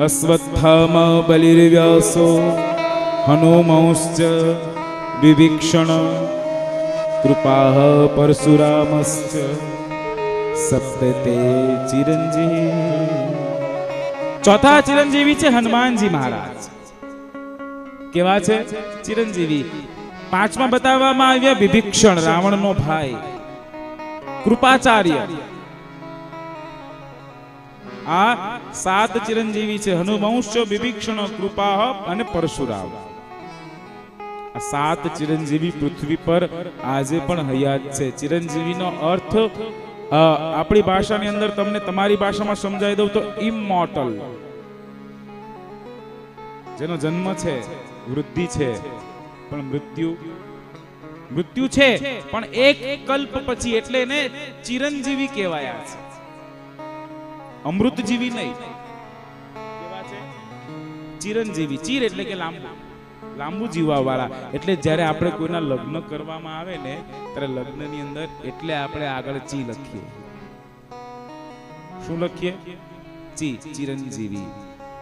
અશ્વત્થામા બલિર્વ્યાસો હનુમંશ્ચ વિભીક્ષણ કૃપાઃ પરશુરામશ્ચ સપ્તતે ચિરંજીવી. ચોથા ચિરંજીવી છે હનુમાનજી મહારાજ. કેવા છે? ચિરંજીવી. પાંચમા બતાવવામાં આવ્યા વિભીક્ષણ, રાવણનો ભાઈ. કૃપાચાર્ય. આ સાત ચિરંજીવી છે. હનુવંશ, વિભીક્ષણ, કૃપાહ અને પરશુરામ. આ સાત ચિરંજીવી પૃથ્વી પર આજે પણ હયાત છે. ચિરંજીવીનો અર્થ આપણી ભાષાની અંદર તમને તમારી ભાષામાં સમજાવી દઉં તો ઇમોર્ટલ. જેનો જન્મ છે, વૃદ્ધિ છે, પણ મૃત્યુ છે, પણ એક કલ્પ પછી, એટલે એને ચિરંજીવી કહેવાયા છે. અમૃતજીવી નહીં. કેવા છે? ચિરંજીવી. ચિર એટલે કે લાંબુ જીવવા વાળા. એટલે જ્યારે આપણે કોઈના લગ્ન કરવામાં આવે ને, ત્યારે લગ્નની અંદર એટલે આપણે આગળ ચી લખીએ. શું લખીએ? ચી, ચિરંજીવી.